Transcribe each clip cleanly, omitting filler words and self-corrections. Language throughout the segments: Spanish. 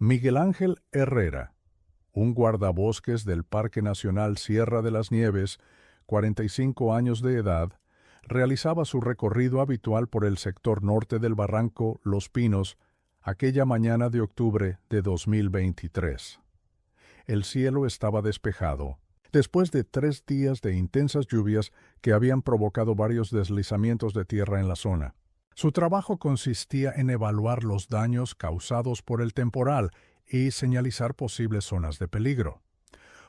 Miguel Ángel Herrera, un guardabosques del Parque Nacional Sierra de las Nieves, 45 años de edad, realizaba su recorrido habitual por el sector norte del barranco Los Pinos aquella mañana de octubre de 2023. El cielo estaba despejado, después de 3 días de intensas lluvias que habían provocado varios deslizamientos de tierra en la zona. Su trabajo consistía en evaluar los daños causados por el temporal y señalizar posibles zonas de peligro.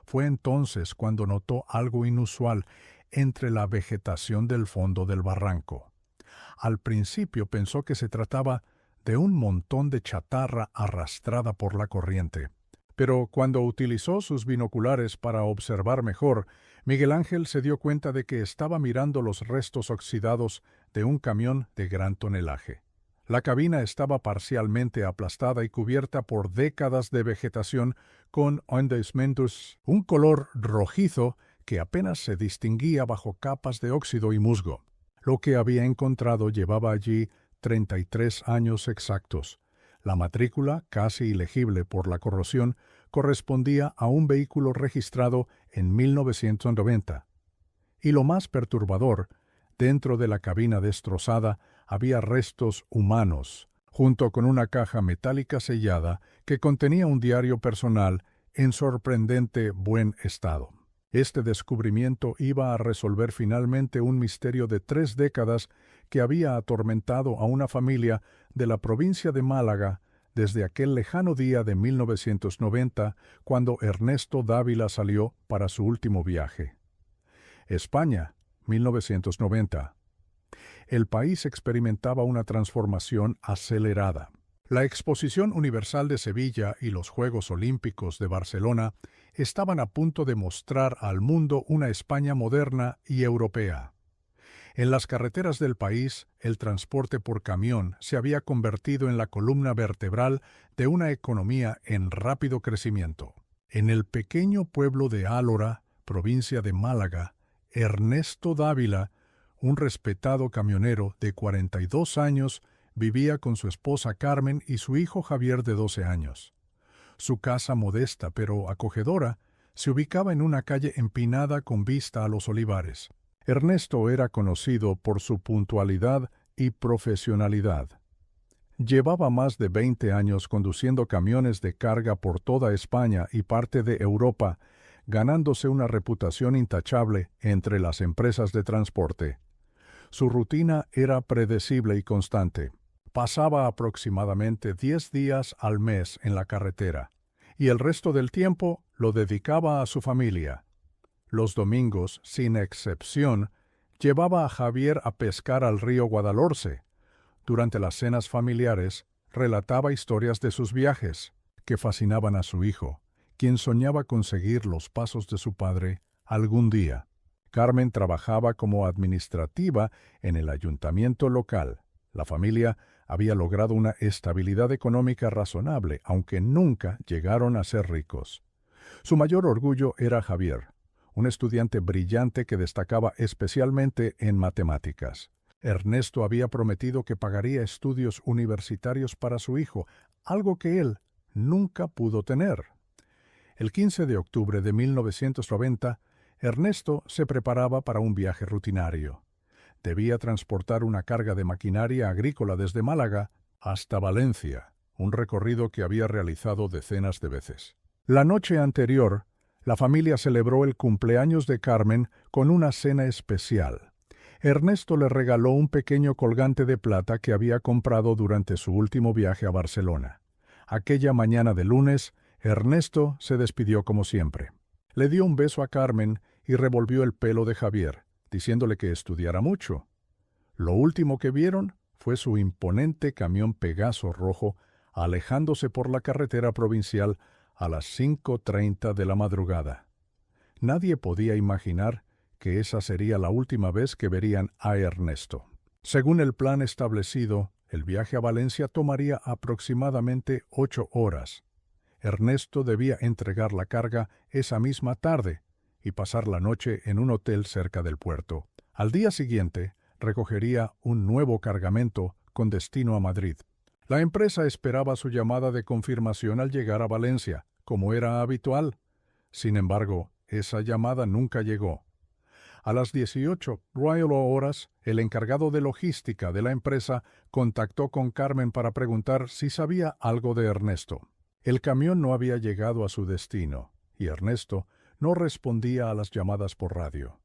Fue entonces cuando notó algo inusual entre la vegetación del fondo del barranco. Al principio pensó que se trataba de un montón de chatarra arrastrada por la corriente. Pero cuando utilizó sus binoculares para observar mejor, Miguel Ángel se dio cuenta de que estaba mirando los restos oxidados de un camión de gran tonelaje. La cabina estaba parcialmente aplastada y cubierta por décadas de vegetación con endosmentos, un color rojizo que apenas se distinguía bajo capas de óxido y musgo. Lo que había encontrado llevaba allí 33 años exactos. La matrícula, casi ilegible por la corrosión, correspondía a un vehículo registrado en 1990. Y lo más perturbador, dentro de la cabina destrozada había restos humanos, junto con una caja metálica sellada que contenía un diario personal en sorprendente buen estado. Este descubrimiento iba a resolver finalmente un misterio de 3 décadas que había atormentado a una familia de la provincia de Málaga desde aquel lejano día de 1990, cuando Ernesto Dávila salió para su último viaje. España, 1990. El país experimentaba una transformación acelerada. La Exposición Universal de Sevilla y los Juegos Olímpicos de Barcelona estaban a punto de mostrar al mundo una España moderna y europea. En las carreteras del país, el transporte por camión se había convertido en la columna vertebral de una economía en rápido crecimiento. En el pequeño pueblo de Álora, provincia de Málaga, Ernesto Dávila, un respetado camionero de 42 años, vivía con su esposa Carmen y su hijo Javier de 12 años. Su casa modesta pero acogedora se ubicaba en una calle empinada con vista a los olivares. Ernesto era conocido por su puntualidad y profesionalidad. Llevaba más de 20 años conduciendo camiones de carga por toda España y parte de Europa, ganándose una reputación intachable entre las empresas de transporte. Su rutina era predecible y constante. Pasaba aproximadamente 10 días al mes en la carretera, y el resto del tiempo lo dedicaba a su familia. Los domingos, sin excepción, llevaba a Javier a pescar al río Guadalhorce. Durante las cenas familiares, relataba historias de sus viajes, que fascinaban a su hijo, quien soñaba con seguir los pasos de su padre algún día. Carmen trabajaba como administrativa en el ayuntamiento local. La familia había logrado una estabilidad económica razonable, aunque nunca llegaron a ser ricos. Su mayor orgullo era Javier, un estudiante brillante que destacaba especialmente en matemáticas. Ernesto había prometido que pagaría estudios universitarios para su hijo, algo que él nunca pudo tener. El 15 de octubre de 1990, Ernesto se preparaba para un viaje rutinario. Debía transportar una carga de maquinaria agrícola desde Málaga hasta Valencia, un recorrido que había realizado decenas de veces. La noche anterior, la familia celebró el cumpleaños de Carmen con una cena especial. Ernesto le regaló un pequeño colgante de plata que había comprado durante su último viaje a Barcelona. Aquella mañana de lunes, Ernesto se despidió como siempre. Le dio un beso a Carmen y revolvió el pelo de Javier, diciéndole que estudiara mucho. Lo último que vieron fue su imponente camión Pegaso rojo alejándose por la carretera provincial a las 5:30 de la madrugada. Nadie podía imaginar que esa sería la última vez que verían a Ernesto. Según el plan establecido, el viaje a Valencia tomaría aproximadamente 8 horas. Ernesto debía entregar la carga esa misma tarde y pasar la noche en un hotel cerca del puerto. Al día siguiente, recogería un nuevo cargamento con destino a Madrid. La empresa esperaba su llamada de confirmación al llegar a Valencia, como era habitual. Sin embargo, esa llamada nunca llegó. A las 18 Royal horas, el encargado de logística de la empresa contactó con Carmen para preguntar si sabía algo de Ernesto. El camión no había llegado a su destino, y Ernesto no respondía a las llamadas por radio.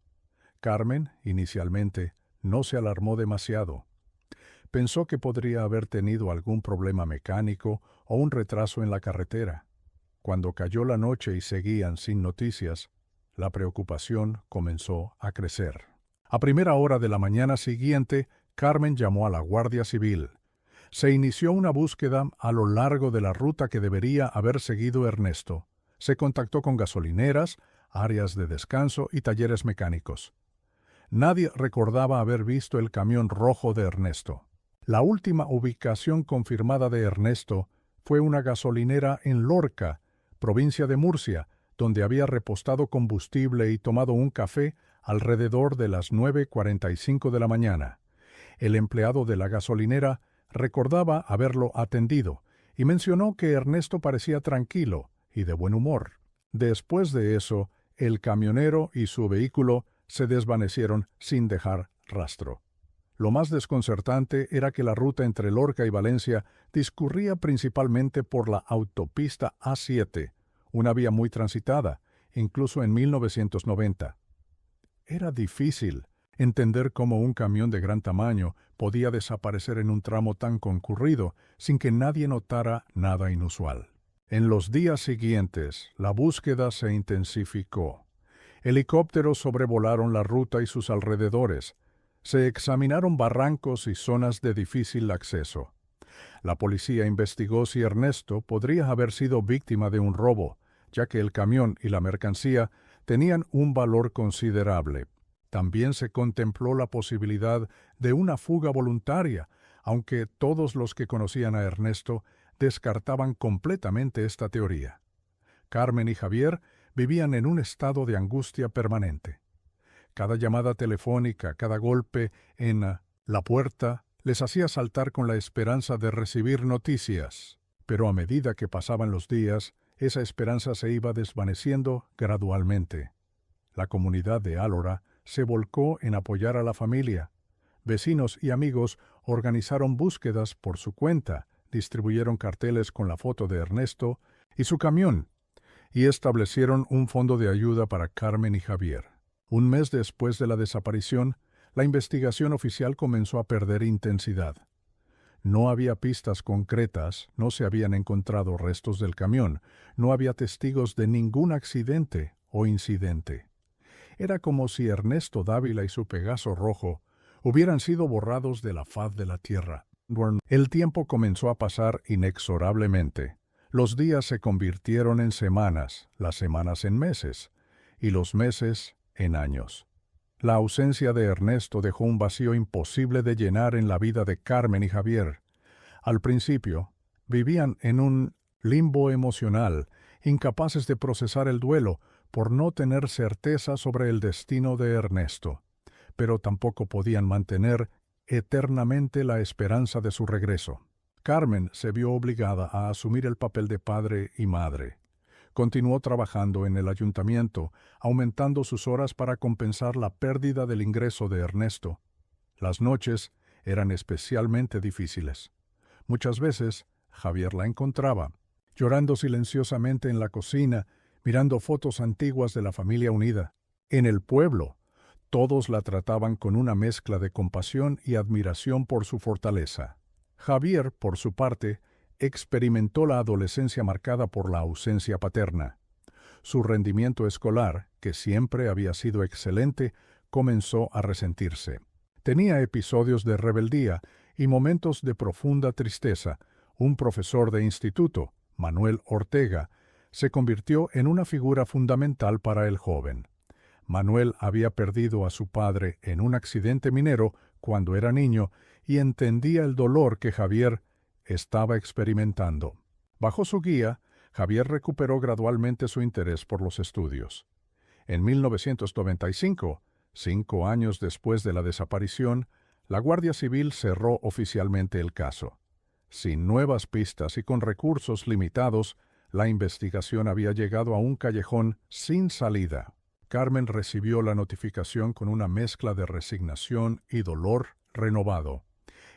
Carmen, inicialmente, no se alarmó demasiado. Pensó que podría haber tenido algún problema mecánico o un retraso en la carretera. Cuando cayó la noche y seguían sin noticias, la preocupación comenzó a crecer. A primera hora de la mañana siguiente, Carmen llamó a la Guardia Civil. Se inició una búsqueda a lo largo de la ruta que debería haber seguido Ernesto. Se contactó con gasolineras, áreas de descanso y talleres mecánicos. Nadie recordaba haber visto el camión rojo de Ernesto. La última ubicación confirmada de Ernesto fue una gasolinera en Lorca, provincia de Murcia, donde había repostado combustible y tomado un café alrededor de las 9:45 de la mañana. El empleado de la gasolinera recordaba haberlo atendido y mencionó que Ernesto parecía tranquilo y de buen humor. Después de eso, el camionero y su vehículo se desvanecieron sin dejar rastro. Lo más desconcertante era que la ruta entre Lorca y Valencia discurría principalmente por la autopista A7, una vía muy transitada, incluso en 1990. Era difícil entender cómo un camión de gran tamaño podía desaparecer en un tramo tan concurrido sin que nadie notara nada inusual. En los días siguientes, la búsqueda se intensificó. Helicópteros sobrevolaron la ruta y sus alrededores. Se examinaron barrancos y zonas de difícil acceso. La policía investigó si Ernesto podría haber sido víctima de un robo, ya que el camión y la mercancía tenían un valor considerable. También se contempló la posibilidad de una fuga voluntaria, aunque todos los que conocían a Ernesto descartaban completamente esta teoría. Carmen y Javier vivían en un estado de angustia permanente. Cada llamada telefónica, cada golpe en la puerta, les hacía saltar con la esperanza de recibir noticias. Pero a medida que pasaban los días, esa esperanza se iba desvaneciendo gradualmente. La comunidad de Álora se volcó en apoyar a la familia. Vecinos y amigos organizaron búsquedas por su cuenta, distribuyeron carteles con la foto de Ernesto y su camión, y establecieron un fondo de ayuda para Carmen y Javier. Un mes después de la desaparición, la investigación oficial comenzó a perder intensidad. No había pistas concretas, no se habían encontrado restos del camión, no había testigos de ningún accidente o incidente. Era como si Ernesto Dávila y su Pegaso rojo hubieran sido borrados de la faz de la tierra. El tiempo comenzó a pasar inexorablemente. Los días se convirtieron en semanas, las semanas en meses, y los meses en años. La ausencia de Ernesto dejó un vacío imposible de llenar en la vida de Carmen y Javier. Al principio, vivían en un limbo emocional, incapaces de procesar el duelo por no tener certeza sobre el destino de Ernesto, pero tampoco podían mantener eternamente la esperanza de su regreso. Carmen se vio obligada a asumir el papel de padre y madre. Continuó trabajando en el ayuntamiento, aumentando sus horas para compensar la pérdida del ingreso de Ernesto. Las noches eran especialmente difíciles. Muchas veces, Javier la encontraba, llorando silenciosamente en la cocina, mirando fotos antiguas de la familia unida. En el pueblo, todos la trataban con una mezcla de compasión y admiración por su fortaleza. Javier, por su parte, experimentó la adolescencia marcada por la ausencia paterna. Su rendimiento escolar, que siempre había sido excelente, comenzó a resentirse. Tenía episodios de rebeldía y momentos de profunda tristeza. Un profesor de instituto, Manuel Ortega, se convirtió en una figura fundamental para el joven. Manuel había perdido a su padre en un accidente minero cuando era niño y entendía el dolor que Javier estaba experimentando. Bajo su guía, Javier recuperó gradualmente su interés por los estudios. En 1995, 5 años después de la desaparición, la Guardia Civil cerró oficialmente el caso. Sin nuevas pistas y con recursos limitados, la investigación había llegado a un callejón sin salida. Carmen recibió la notificación con una mezcla de resignación y dolor renovado.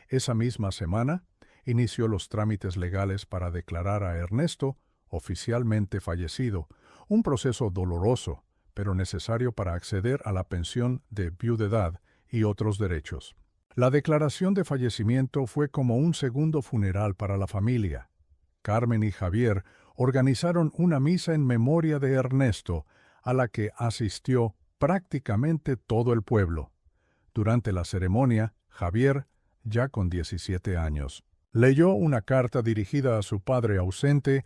Esa misma semana, inició los trámites legales para declarar a Ernesto oficialmente fallecido, un proceso doloroso, pero necesario para acceder a la pensión de viudedad y otros derechos. La declaración de fallecimiento fue como un segundo funeral para la familia. Carmen y Javier organizaron una misa en memoria de Ernesto, a la que asistió prácticamente todo el pueblo. Durante la ceremonia, Javier, ya con 17 años, leyó una carta dirigida a su padre ausente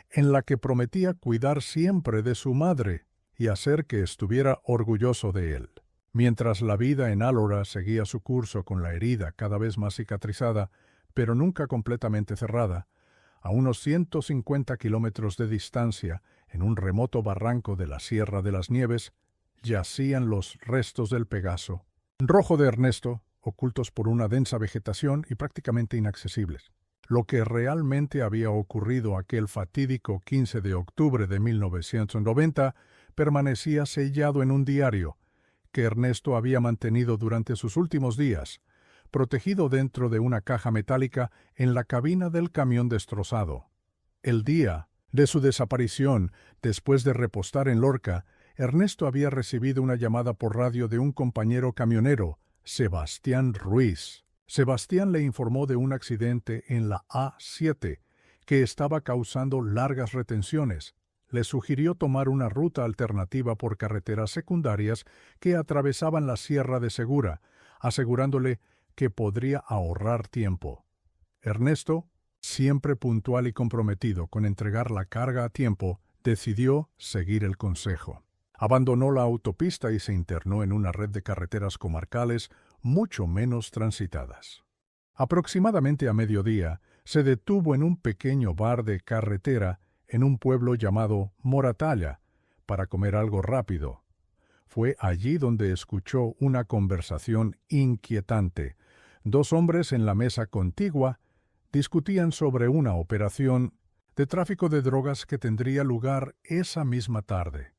en la que prometía cuidar siempre de su madre y hacer que estuviera orgulloso de él. Mientras la vida en Álora seguía su curso con la herida cada vez más cicatrizada, pero nunca completamente cerrada, a unos 150 kilómetros de distancia, en un remoto barranco de la Sierra de las Nieves, yacían los restos del Pegaso, rojo de Ernesto, ocultos por una densa vegetación y prácticamente inaccesibles. Lo que realmente había ocurrido aquel fatídico 15 de octubre de 1990 permanecía sellado en un diario que Ernesto había mantenido durante sus últimos días, protegido dentro de una caja metálica en la cabina del camión destrozado. El día de su desaparición, después de repostar en Lorca, Ernesto había recibido una llamada por radio de un compañero camionero, Sebastián Ruiz. Sebastián le informó de un accidente en la A7 que estaba causando largas retenciones. Le sugirió tomar una ruta alternativa por carreteras secundarias que atravesaban la Sierra de Segura, asegurándole que podría ahorrar tiempo. Ernesto, siempre puntual y comprometido con entregar la carga a tiempo, decidió seguir el consejo. Abandonó la autopista y se internó en una red de carreteras comarcales mucho menos transitadas. Aproximadamente a mediodía, se detuvo en un pequeño bar de carretera en un pueblo llamado Moratalla para comer algo rápido. Fue allí donde escuchó una conversación inquietante. Dos hombres en la mesa contigua discutían sobre una operación de tráfico de drogas que tendría lugar esa misma tarde.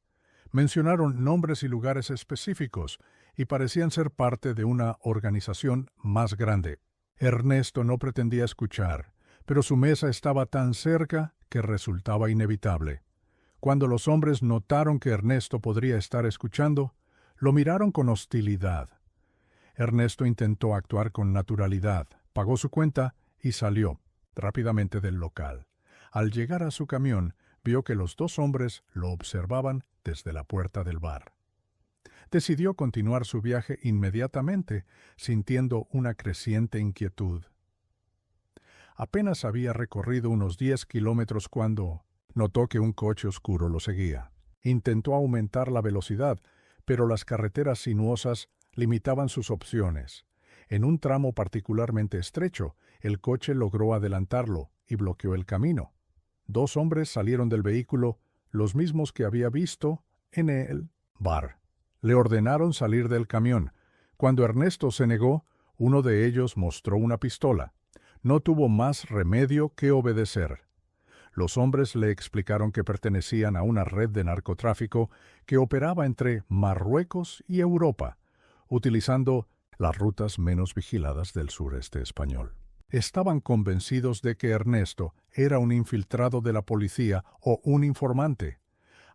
Mencionaron nombres y lugares específicos y parecían ser parte de una organización más grande. Ernesto no pretendía escuchar, pero su mesa estaba tan cerca que resultaba inevitable. Cuando los hombres notaron que Ernesto podría estar escuchando, lo miraron con hostilidad. Ernesto intentó actuar con naturalidad, pagó su cuenta y salió rápidamente del local. Al llegar a su camión, vio que los dos hombres lo observaban desde la puerta del bar. Decidió continuar su viaje inmediatamente, sintiendo una creciente inquietud. Apenas había recorrido unos 10 kilómetros cuando notó que un coche oscuro lo seguía. Intentó aumentar la velocidad, pero las carreteras sinuosas limitaban sus opciones. En un tramo particularmente estrecho, el coche logró adelantarlo y bloqueó el camino. Dos hombres salieron del vehículo, los mismos que había visto en el bar. Le ordenaron salir del camión. Cuando Ernesto se negó, uno de ellos mostró una pistola. No tuvo más remedio que obedecer. Los hombres le explicaron que pertenecían a una red de narcotráfico que operaba entre Marruecos y Europa, utilizando las rutas menos vigiladas del sureste español. Estaban convencidos de que Ernesto era un infiltrado de la policía o un informante.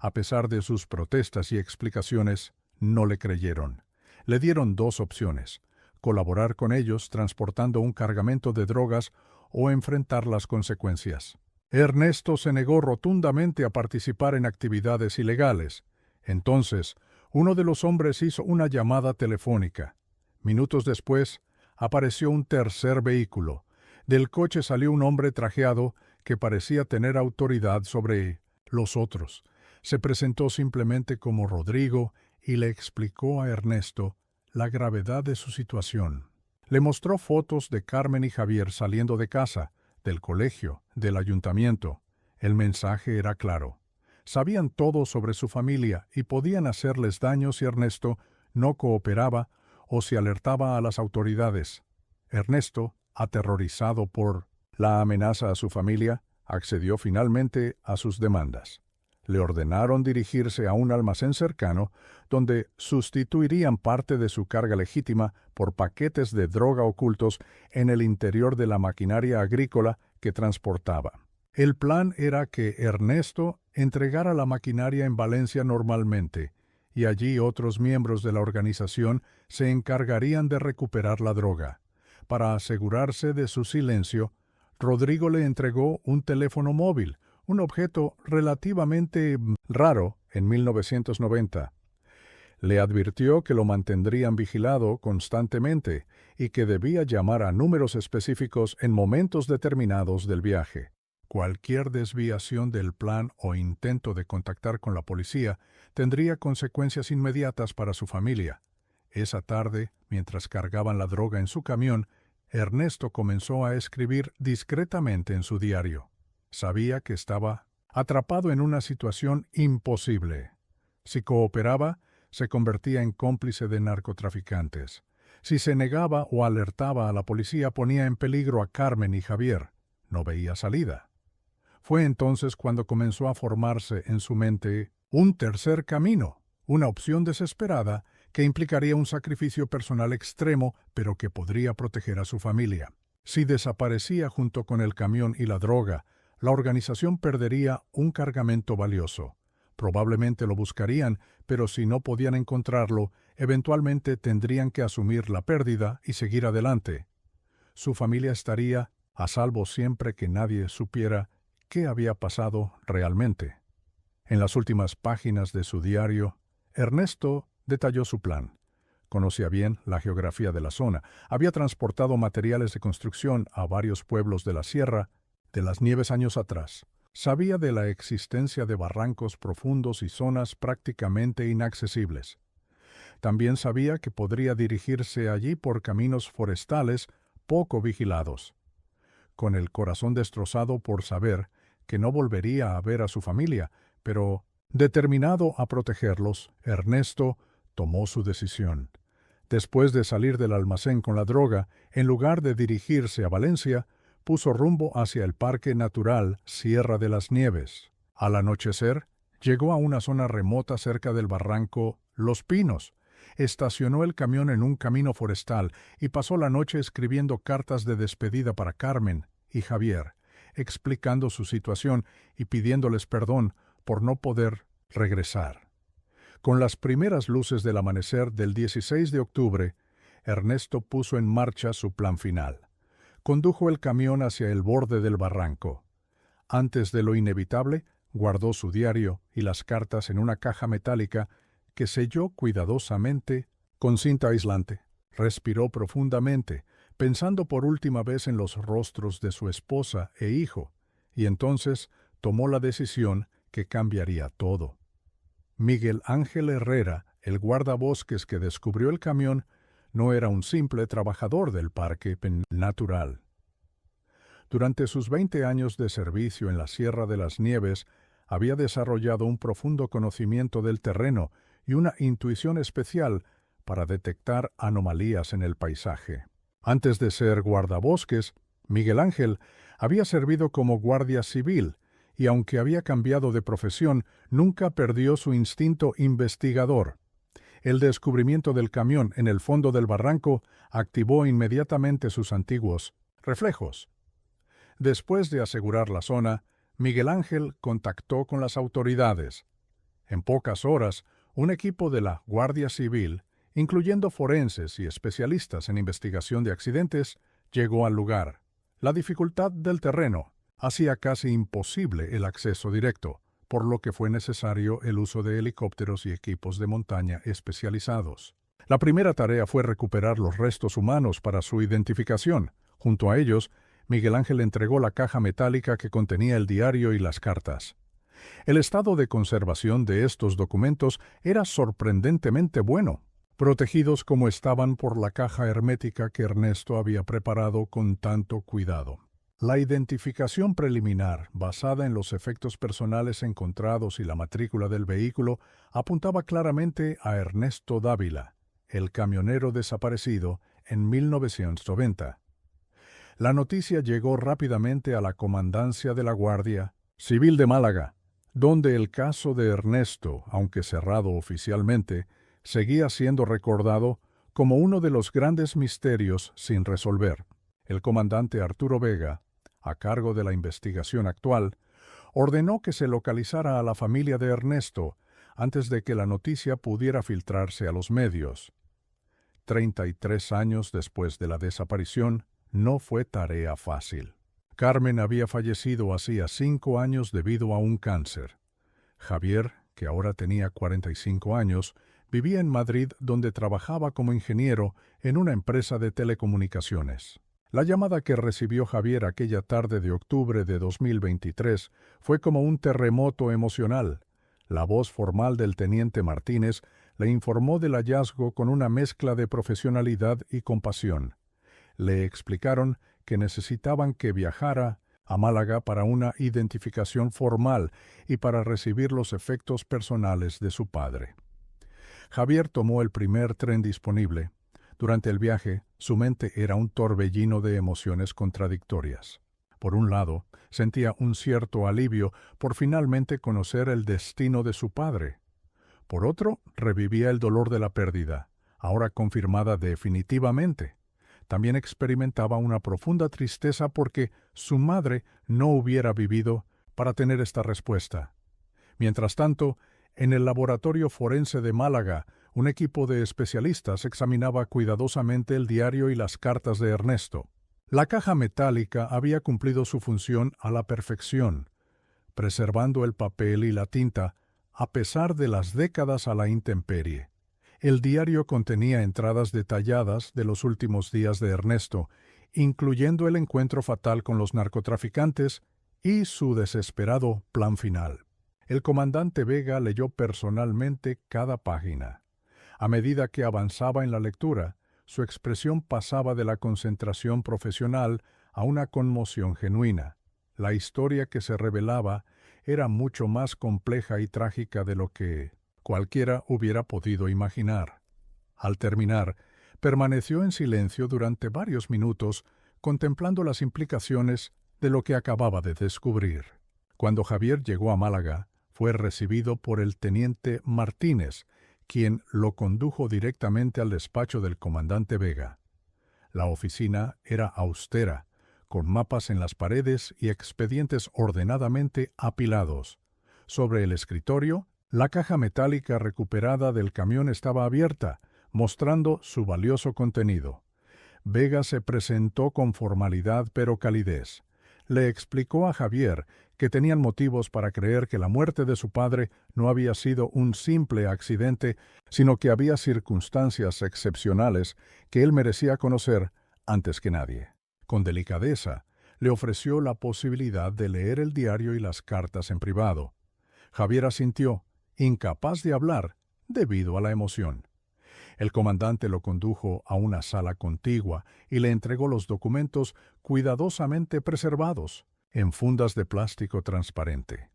A pesar de sus protestas y explicaciones, no le creyeron. Le dieron dos opciones: colaborar con ellos transportando un cargamento de drogas o enfrentar las consecuencias. Ernesto se negó rotundamente a participar en actividades ilegales. Entonces, uno de los hombres hizo una llamada telefónica. Minutos después, apareció un tercer vehículo. Del coche salió un hombre trajeado que parecía tener autoridad sobre los otros. Se presentó simplemente como Rodrigo y le explicó a Ernesto la gravedad de su situación. Le mostró fotos de Carmen y Javier saliendo de casa, del colegio, del ayuntamiento. El mensaje era claro. Sabían todo sobre su familia y podían hacerles daño si Ernesto no cooperaba o si alertaba a las autoridades. Ernesto, aterrorizado por La amenaza a su familia accedió finalmente a sus demandas. Le ordenaron dirigirse a un almacén cercano donde sustituirían parte de su carga legítima por paquetes de droga ocultos en el interior de la maquinaria agrícola que transportaba. El plan era que Ernesto entregara la maquinaria en Valencia normalmente, y allí otros miembros de la organización se encargarían de recuperar la droga. Para asegurarse de su silencio, Rodrigo le entregó un teléfono móvil, un objeto relativamente raro en 1990. Le advirtió que lo mantendrían vigilado constantemente y que debía llamar a números específicos en momentos determinados del viaje. Cualquier desviación del plan o intento de contactar con la policía tendría consecuencias inmediatas para su familia. Esa tarde, mientras cargaban la droga en su camión, Ernesto comenzó a escribir discretamente en su diario. Sabía que estaba atrapado en una situación imposible. Si cooperaba, se convertía en cómplice de narcotraficantes. Si se negaba o alertaba a la policía, ponía en peligro a Carmen y Javier. No veía salida. Fue entonces cuando comenzó a formarse en su mente un tercer camino, una opción desesperada que implicaría un sacrificio personal extremo, pero que podría proteger a su familia. Si desaparecía junto con el camión y la droga, la organización perdería un cargamento valioso. Probablemente lo buscarían, pero si no podían encontrarlo, eventualmente tendrían que asumir la pérdida y seguir adelante. Su familia estaría a salvo siempre que nadie supiera qué había pasado realmente. En las últimas páginas de su diario, Ernesto detalló su plan. Conocía bien la geografía de la zona. Había transportado materiales de construcción a varios pueblos de la Sierra de las Nieves años atrás. Sabía de la existencia de barrancos profundos y zonas prácticamente inaccesibles. También sabía que podría dirigirse allí por caminos forestales poco vigilados. Con el corazón destrozado por saber que no volvería a ver a su familia, pero determinado a protegerlos, Ernesto tomó su decisión. Después de salir del almacén con la droga, en lugar de dirigirse a Valencia, puso rumbo hacia el Parque Natural Sierra de las Nieves. Al anochecer, llegó a una zona remota cerca del barranco Los Pinos. Estacionó el camión en un camino forestal y pasó la noche escribiendo cartas de despedida para Carmen y Javier, explicando su situación y pidiéndoles perdón por no poder regresar. Con las primeras luces del amanecer del 16 de octubre, Ernesto puso en marcha su plan final. Condujo el camión hacia el borde del barranco. Antes de lo inevitable, guardó su diario y las cartas en una caja metálica que selló cuidadosamente con cinta aislante. Respiró profundamente, pensando por última vez en los rostros de su esposa e hijo, y entonces tomó la decisión que cambiaría todo. Miguel Ángel Herrera, el guardabosques que descubrió el camión, no era un simple trabajador del Parque Natural. Durante sus 20 años de servicio en la Sierra de las Nieves, había desarrollado un profundo conocimiento del terreno y una intuición especial para detectar anomalías en el paisaje. Antes de ser guardabosques, Miguel Ángel había servido como guardia civil y aunque había cambiado de profesión, nunca perdió su instinto investigador. El descubrimiento del camión en el fondo del barranco activó inmediatamente sus antiguos reflejos. Después de asegurar la zona, Miguel Ángel contactó con las autoridades. En pocas horas, un equipo de la Guardia Civil, incluyendo forenses y especialistas en investigación de accidentes, llegó al lugar. La dificultad del terreno hacía casi imposible el acceso directo, por lo que fue necesario el uso de helicópteros y equipos de montaña especializados. La primera tarea fue recuperar los restos humanos para su identificación. Junto a ellos, Miguel Ángel entregó la caja metálica que contenía el diario y las cartas. El estado de conservación de estos documentos era sorprendentemente bueno, protegidos como estaban por la caja hermética que Ernesto había preparado con tanto cuidado. La identificación preliminar, basada en los efectos personales encontrados y la matrícula del vehículo, apuntaba claramente a Ernesto Dávila, el camionero desaparecido en 1990. La noticia llegó rápidamente a la Comandancia de la Guardia Civil de Málaga, donde el caso de Ernesto, aunque cerrado oficialmente, seguía siendo recordado como uno de los grandes misterios sin resolver. El comandante Arturo Vega, a cargo de la investigación actual, ordenó que se localizara a la familia de Ernesto antes de que la noticia pudiera filtrarse a los medios. 33 años después de la desaparición, no fue tarea fácil. Carmen había fallecido hacía 5 años debido a un cáncer. Javier, que ahora tenía 45 años, vivía en Madrid, donde trabajaba como ingeniero en una empresa de telecomunicaciones. La llamada que recibió Javier aquella tarde de octubre de 2023 fue como un terremoto emocional. La voz formal del teniente Martínez le informó del hallazgo con una mezcla de profesionalidad y compasión. Le explicaron que necesitaban que viajara a Málaga para una identificación formal y para recibir los efectos personales de su padre. Javier tomó el primer tren disponible. Durante el viaje, su mente era un torbellino de emociones contradictorias. Por un lado, sentía un cierto alivio por finalmente conocer el destino de su padre. Por otro, revivía el dolor de la pérdida, ahora confirmada definitivamente. También experimentaba una profunda tristeza porque su madre no hubiera vivido para tener esta respuesta. Mientras tanto, en el laboratorio forense de Málaga, un equipo de especialistas examinaba cuidadosamente el diario y las cartas de Ernesto. La caja metálica había cumplido su función a la perfección, preservando el papel y la tinta a pesar de las décadas a la intemperie. El diario contenía entradas detalladas de los últimos días de Ernesto, incluyendo el encuentro fatal con los narcotraficantes y su desesperado plan final. El comandante Vega leyó personalmente cada página. A medida que avanzaba en la lectura, su expresión pasaba de la concentración profesional a una conmoción genuina. La historia que se revelaba era mucho más compleja y trágica de lo que cualquiera hubiera podido imaginar. Al terminar, permaneció en silencio durante varios minutos, contemplando las implicaciones de lo que acababa de descubrir. Cuando Javier llegó a Málaga, fue recibido por el teniente Martínez, quien lo condujo directamente al despacho del comandante Vega. La oficina era austera, con mapas en las paredes y expedientes ordenadamente apilados. Sobre el escritorio, la caja metálica recuperada del camión estaba abierta, mostrando su valioso contenido. Vega se presentó con formalidad pero calidez. Le explicó a Javier que tenían motivos para creer que la muerte de su padre no había sido un simple accidente, sino que había circunstancias excepcionales que él merecía conocer antes que nadie. Con delicadeza, le ofreció la posibilidad de leer el diario y las cartas en privado. Javier asintió, incapaz de hablar, debido a la emoción. El comandante lo condujo a una sala contigua y le entregó los documentos cuidadosamente preservados, en fundas de plástico transparente.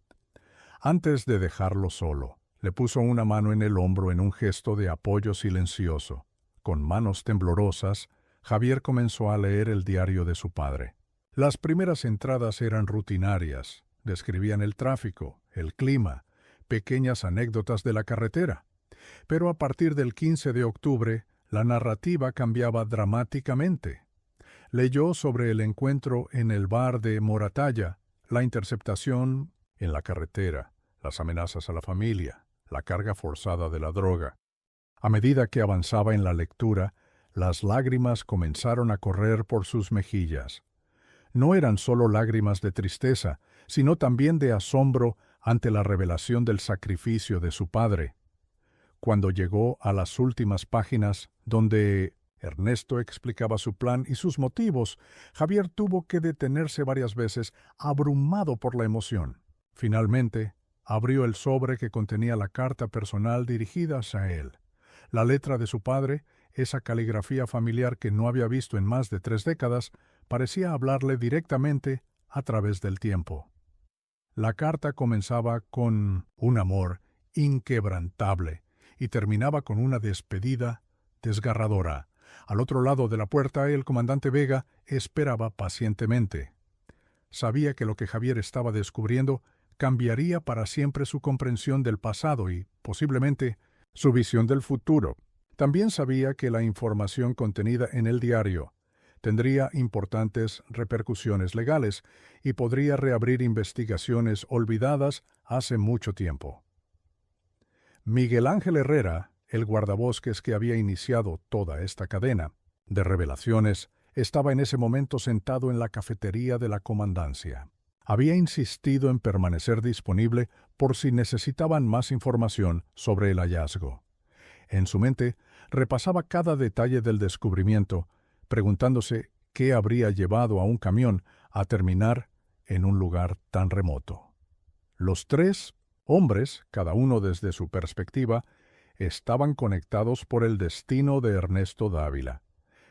Antes de dejarlo solo, le puso una mano en el hombro en un gesto de apoyo silencioso. Con manos temblorosas, Javier comenzó a leer el diario de su padre. Las primeras entradas eran rutinarias, describían el tráfico, el clima, pequeñas anécdotas de la carretera. Pero a partir del 15 de octubre, la narrativa cambiaba dramáticamente. Leyó sobre el encuentro en el bar de Moratalla, la interceptación en la carretera, las amenazas a la familia, la carga forzada de la droga. A medida que avanzaba en la lectura, las lágrimas comenzaron a correr por sus mejillas. No eran solo lágrimas de tristeza, sino también de asombro ante la revelación del sacrificio de su padre. Cuando llegó a las últimas páginas, donde Ernesto explicaba su plan y sus motivos, Javier tuvo que detenerse varias veces, abrumado por la emoción. Finalmente, abrió el sobre que contenía la carta personal dirigida hacia él. La letra de su padre, esa caligrafía familiar que no había visto en más de 3 décadas, parecía hablarle directamente a través del tiempo. La carta comenzaba con un amor inquebrantable y terminaba con una despedida desgarradora. Al otro lado de la puerta, el comandante Vega esperaba pacientemente. Sabía que lo que Javier estaba descubriendo cambiaría para siempre su comprensión del pasado y, posiblemente, su visión del futuro. También sabía que la información contenida en el diario tendría importantes repercusiones legales y podría reabrir investigaciones olvidadas hace mucho tiempo. Miguel Ángel Herrera, el guardabosques que había iniciado toda esta cadena de revelaciones, estaba en ese momento sentado en la cafetería de la comandancia. Había insistido en permanecer disponible por si necesitaban más información sobre el hallazgo. En su mente repasaba cada detalle del descubrimiento, preguntándose qué habría llevado a un camión a terminar en un lugar tan remoto. Los tres hombres, cada uno desde su perspectiva, estaban conectados por el destino de Ernesto Dávila.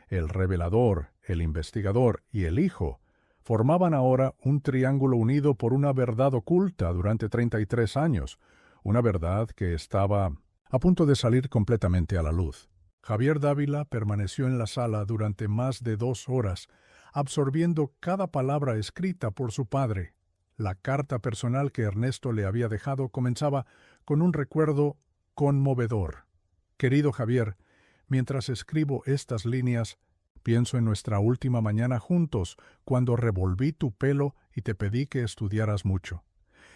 El revelador, el investigador y el hijo formaban ahora un triángulo unido por una verdad oculta durante 33 años, una verdad que estaba a punto de salir completamente a la luz. Javier Dávila permaneció en la sala durante más de 2 horas, absorbiendo cada palabra escrita por su padre. La carta personal que Ernesto le había dejado comenzaba con un recuerdo conmovedor. Querido Javier, mientras escribo estas líneas, pienso en nuestra última mañana juntos, cuando revolví tu pelo y te pedí que estudiaras mucho.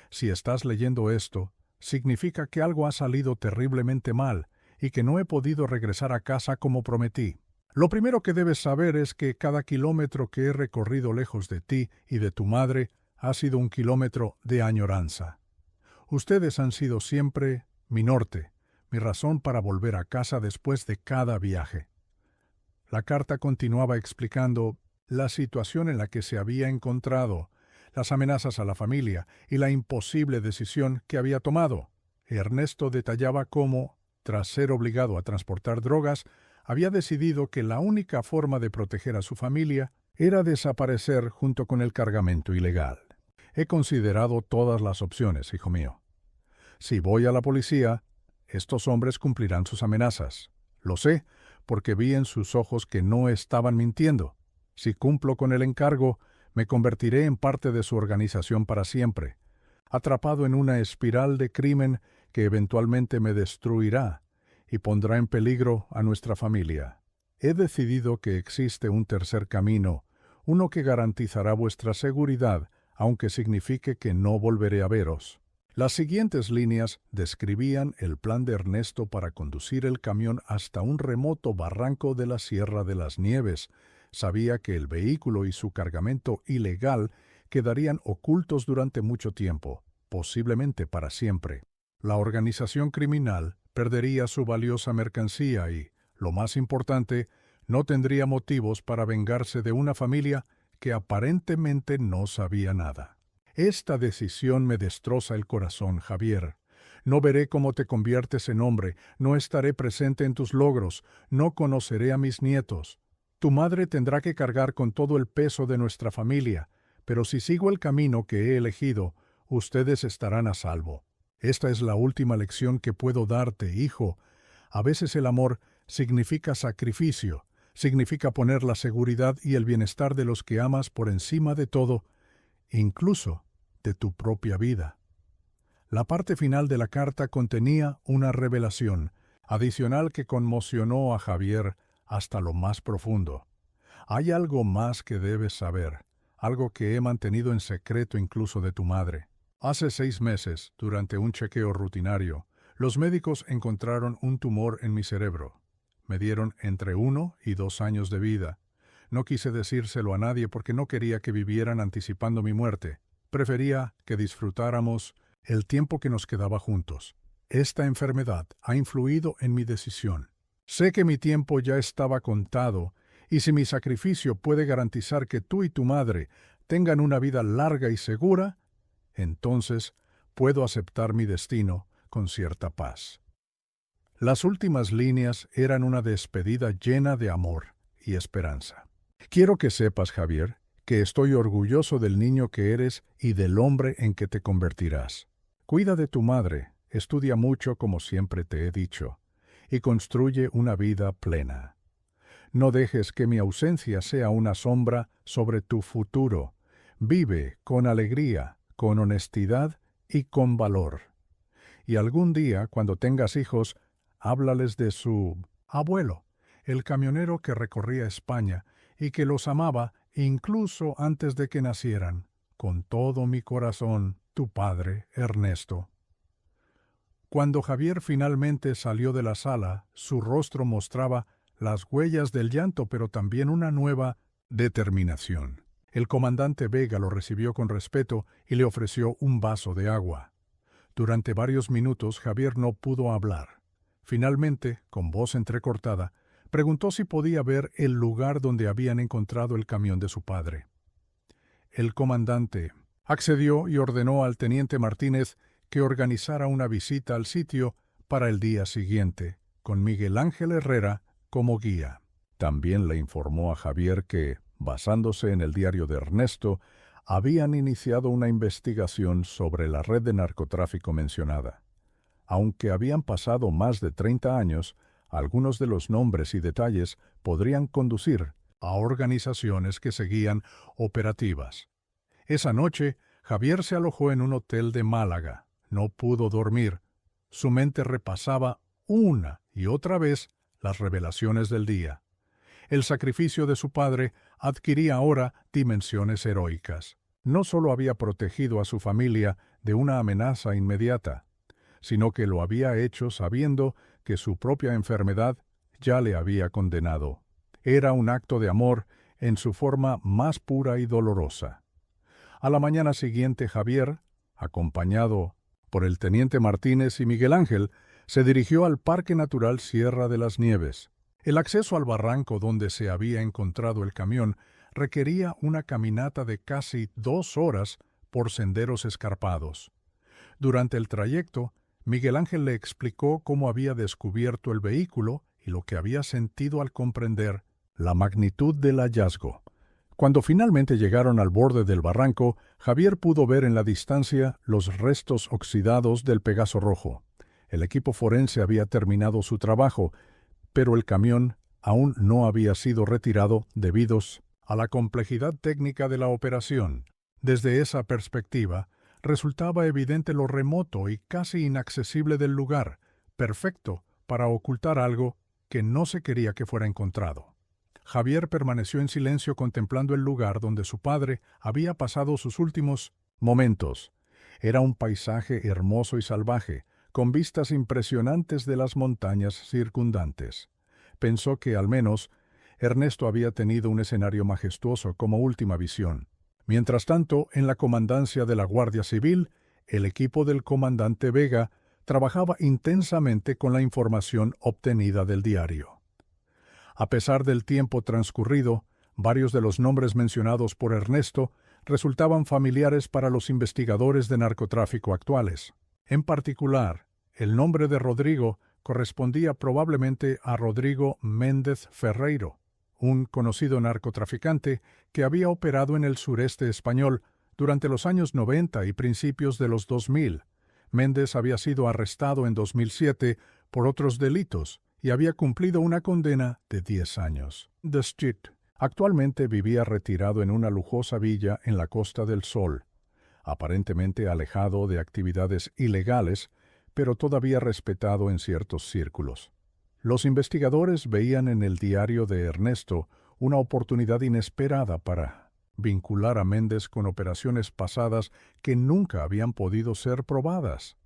Si estás leyendo esto, significa que algo ha salido terriblemente mal y que no he podido regresar a casa como prometí. Lo primero que debes saber es que cada kilómetro que he recorrido lejos de ti y de tu madre ha sido un kilómetro de añoranza. Ustedes han sido siempre mi norte, mi razón para volver a casa después de cada viaje. La carta continuaba explicando la situación en la que se había encontrado, las amenazas a la familia y la imposible decisión que había tomado. Ernesto detallaba cómo, tras ser obligado a transportar drogas, había decidido que la única forma de proteger a su familia era desaparecer junto con el cargamento ilegal. He considerado todas las opciones, hijo mío. Si voy a la policía, estos hombres cumplirán sus amenazas. Lo sé, porque vi en sus ojos que no estaban mintiendo. Si cumplo con el encargo, me convertiré en parte de su organización para siempre, atrapado en una espiral de crimen que eventualmente me destruirá y pondrá en peligro a nuestra familia. He decidido que existe un tercer camino, uno que garantizará vuestra seguridad, aunque signifique que no volveré a veros. Las siguientes líneas describían el plan de Ernesto para conducir el camión hasta un remoto barranco de la Sierra de las Nieves. Sabía que el vehículo y su cargamento ilegal quedarían ocultos durante mucho tiempo, posiblemente para siempre. La organización criminal perdería su valiosa mercancía y, lo más importante, no tendría motivos para vengarse de una familia que aparentemente no sabía nada. Esta decisión me destroza el corazón, Javier. No veré cómo te conviertes en hombre, no estaré presente en tus logros, no conoceré a mis nietos. Tu madre tendrá que cargar con todo el peso de nuestra familia, pero si sigo el camino que he elegido, ustedes estarán a salvo. Esta es la última lección que puedo darte, hijo. A veces el amor significa sacrificio, significa poner la seguridad y el bienestar de los que amas por encima de todo, incluso de tu propia vida. La parte final de la carta contenía una revelación adicional que conmocionó a Javier hasta lo más profundo. Hay algo más que debes saber, algo que he mantenido en secreto incluso de tu madre. Hace 6 meses, durante un chequeo rutinario, los médicos encontraron un tumor en mi cerebro. Me dieron entre 1 y 2 años de vida. No quise decírselo a nadie porque no quería que vivieran anticipando mi muerte. Prefería que disfrutáramos el tiempo que nos quedaba juntos. Esta enfermedad ha influido en mi decisión. Sé que mi tiempo ya estaba contado, y si mi sacrificio puede garantizar que tú y tu madre tengan una vida larga y segura, entonces puedo aceptar mi destino con cierta paz. Las últimas líneas eran una despedida llena de amor y esperanza. Quiero que sepas, Javier, que estoy orgulloso del niño que eres y del hombre en que te convertirás. Cuida de tu madre, estudia mucho como siempre te he dicho, y construye una vida plena. No dejes que mi ausencia sea una sombra sobre tu futuro. Vive con alegría, con honestidad y con valor. Y algún día, cuando tengas hijos, háblales de su abuelo, el camionero que recorría España y que los amaba incluso antes de que nacieran. Con todo mi corazón, tu padre, Ernesto. Cuando Javier finalmente salió de la sala, su rostro mostraba las huellas del llanto, pero también una nueva determinación. El comandante Vega lo recibió con respeto y le ofreció un vaso de agua. Durante varios minutos Javier no pudo hablar. Finalmente, con voz entrecortada, preguntó si podía ver el lugar donde habían encontrado el camión de su padre. El comandante accedió y ordenó al teniente Martínez que organizara una visita al sitio para el día siguiente, con Miguel Ángel Herrera como guía. También le informó a Javier que, basándose en el diario de Ernesto, habían iniciado una investigación sobre la red de narcotráfico mencionada. Aunque habían pasado más de 30 años, algunos de los nombres y detalles podrían conducir a organizaciones que seguían operativas. Esa noche, Javier se alojó en un hotel de Málaga. No pudo dormir. Su mente repasaba una y otra vez las revelaciones del día. El sacrificio de su padre adquiría ahora dimensiones heroicas. No solo había protegido a su familia de una amenaza inmediata, sino que lo había hecho sabiendo que su propia enfermedad ya le había condenado. Era un acto de amor en su forma más pura y dolorosa. A la mañana siguiente, Javier, acompañado por el teniente Martínez y Miguel Ángel, se dirigió al Parque Natural Sierra de las Nieves. El acceso al barranco donde se había encontrado el camión requería una caminata de casi 2 horas por senderos escarpados. Durante el trayecto, Miguel Ángel le explicó cómo había descubierto el vehículo y lo que había sentido al comprender la magnitud del hallazgo. Cuando finalmente llegaron al borde del barranco, Javier pudo ver en la distancia los restos oxidados del Pegaso rojo. El equipo forense había terminado su trabajo, pero el camión aún no había sido retirado debido a la complejidad técnica de la operación. Desde esa perspectiva, resultaba evidente lo remoto y casi inaccesible del lugar, perfecto para ocultar algo que no se quería que fuera encontrado. Javier permaneció en silencio contemplando el lugar donde su padre había pasado sus últimos momentos. Era un paisaje hermoso y salvaje, con vistas impresionantes de las montañas circundantes. Pensó que, al menos, Ernesto había tenido un escenario majestuoso como última visión. Mientras tanto, en la comandancia de la Guardia Civil, el equipo del comandante Vega trabajaba intensamente con la información obtenida del diario. A pesar del tiempo transcurrido, varios de los nombres mencionados por Ernesto resultaban familiares para los investigadores de narcotráfico actuales. En particular, el nombre de Rodrigo correspondía probablemente a Rodrigo Méndez Ferreiro, un conocido narcotraficante que había operado en el sureste español durante los años 90 y principios de los 2000. Méndez había sido arrestado en 2007 por otros delitos y había cumplido una condena de 10 años. The Street actualmente vivía retirado en una lujosa villa en la Costa del Sol, aparentemente alejado de actividades ilegales, pero todavía respetado en ciertos círculos. Los investigadores veían en el diario de Ernesto una oportunidad inesperada para vincular a Méndez con operaciones pasadas que nunca habían podido ser probadas.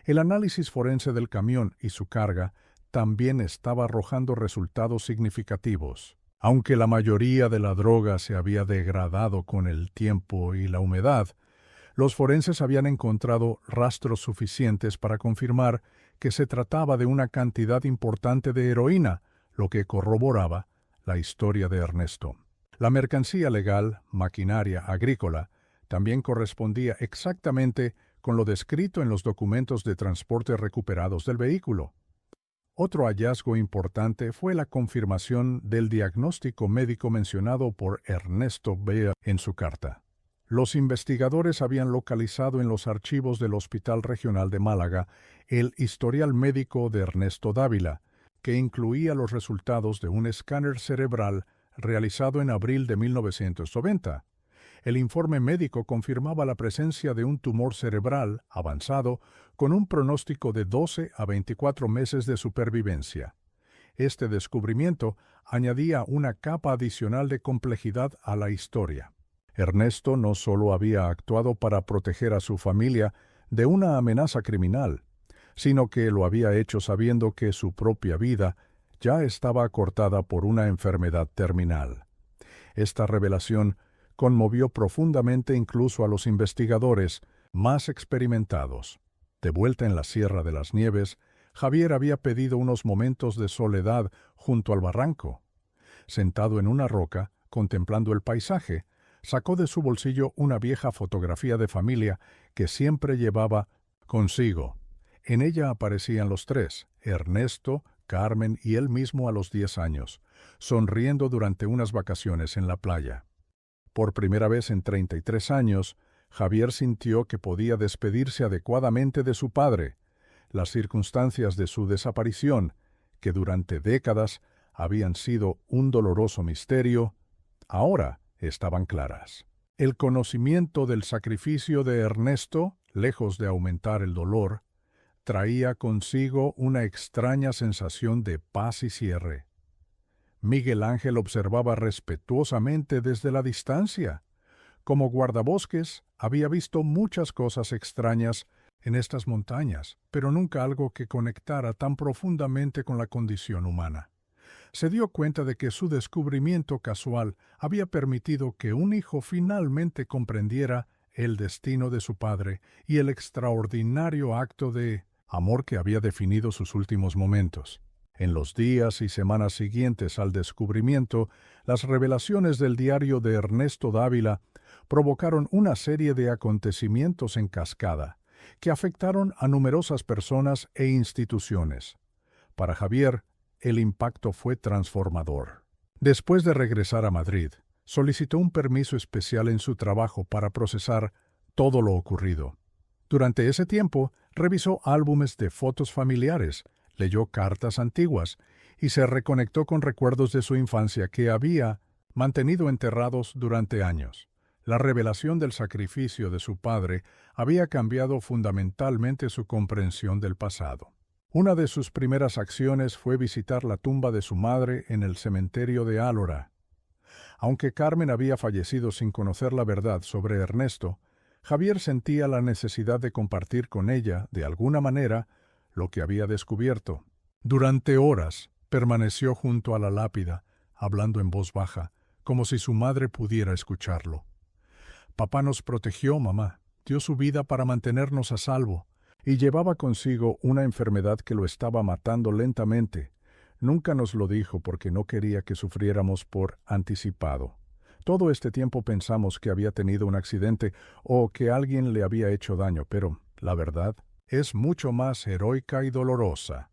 El análisis forense del camión y su carga también estaba arrojando resultados significativos. Aunque la mayoría de la droga se había degradado con el tiempo y la humedad, los forenses habían encontrado rastros suficientes para confirmar que se trataba de una cantidad importante de heroína, lo que corroboraba la historia de Ernesto. La mercancía legal, maquinaria agrícola, también correspondía exactamente con lo descrito en los documentos de transporte recuperados del vehículo. Otro hallazgo importante fue la confirmación del diagnóstico médico mencionado por Ernesto Vega en su carta. Los investigadores habían localizado en los archivos del Hospital Regional de Málaga el historial médico de Ernesto Dávila, que incluía los resultados de un escáner cerebral realizado en abril de 1990. El informe médico confirmaba la presencia de un tumor cerebral avanzado con un pronóstico de 12 a 24 meses de supervivencia. Este descubrimiento añadía una capa adicional de complejidad a la historia. Ernesto no solo había actuado para proteger a su familia de una amenaza criminal, sino que lo había hecho sabiendo que su propia vida ya estaba acortada por una enfermedad terminal. Esta revelación conmovió profundamente incluso a los investigadores más experimentados. De vuelta en la Sierra de las Nieves, Javier había pedido unos momentos de soledad junto al barranco. Sentado en una roca, contemplando el paisaje, sacó de su bolsillo una vieja fotografía de familia que siempre llevaba consigo. En ella aparecían los tres, Ernesto, Carmen y él mismo a los 10 años, sonriendo durante unas vacaciones en la playa. Por primera vez en 33 años, Javier sintió que podía despedirse adecuadamente de su padre. Las circunstancias de su desaparición, que durante décadas habían sido un doloroso misterio, ahora estaban claras. El conocimiento del sacrificio de Ernesto, lejos de aumentar el dolor, traía consigo una extraña sensación de paz y cierre. Miguel Ángel observaba respetuosamente desde la distancia. Como guardabosques, había visto muchas cosas extrañas en estas montañas, pero nunca algo que conectara tan profundamente con la condición humana. Se dio cuenta de que su descubrimiento casual había permitido que un hijo finalmente comprendiera el destino de su padre y el extraordinario acto de amor que había definido sus últimos momentos. En los días y semanas siguientes al descubrimiento, las revelaciones del diario de Ernesto Dávila provocaron una serie de acontecimientos en cascada que afectaron a numerosas personas e instituciones. Para Javier, el impacto fue transformador. Después de regresar a Madrid, solicitó un permiso especial en su trabajo para procesar todo lo ocurrido. Durante ese tiempo, revisó álbumes de fotos familiares, leyó cartas antiguas y se reconectó con recuerdos de su infancia que había mantenido enterrados durante años. La revelación del sacrificio de su padre había cambiado fundamentalmente su comprensión del pasado. Una de sus primeras acciones fue visitar la tumba de su madre en el cementerio de Álora. Aunque Carmen había fallecido sin conocer la verdad sobre Ernesto, Javier sentía la necesidad de compartir con ella, de alguna manera, lo que había descubierto. Durante horas permaneció junto a la lápida, hablando en voz baja, como si su madre pudiera escucharlo. Papá nos protegió, mamá, dio su vida para mantenernos a salvo, y llevaba consigo una enfermedad que lo estaba matando lentamente. Nunca nos lo dijo porque no quería que sufriéramos por anticipado. Todo este tiempo pensamos que había tenido un accidente o que alguien le había hecho daño, pero, la verdad, es mucho más heroica y dolorosa.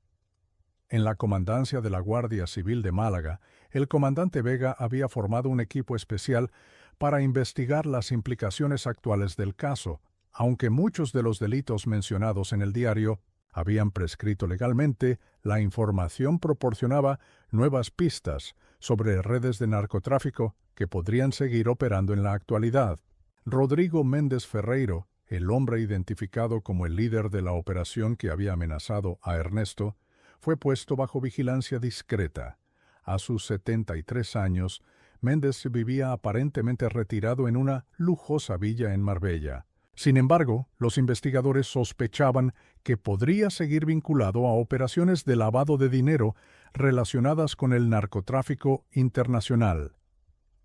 En la comandancia de la Guardia Civil de Málaga, el comandante Vega había formado un equipo especial para investigar las implicaciones actuales del caso, aunque muchos de los delitos mencionados en el diario habían prescrito legalmente, la información proporcionaba nuevas pistas sobre redes de narcotráfico que podrían seguir operando en la actualidad. Rodrigo Méndez Ferreiro, el hombre identificado como el líder de la operación que había amenazado a Ernesto, fue puesto bajo vigilancia discreta. A sus 73 años, Méndez vivía aparentemente retirado en una lujosa villa en Marbella. Sin embargo, los investigadores sospechaban que podría seguir vinculado a operaciones de lavado de dinero relacionadas con el narcotráfico internacional.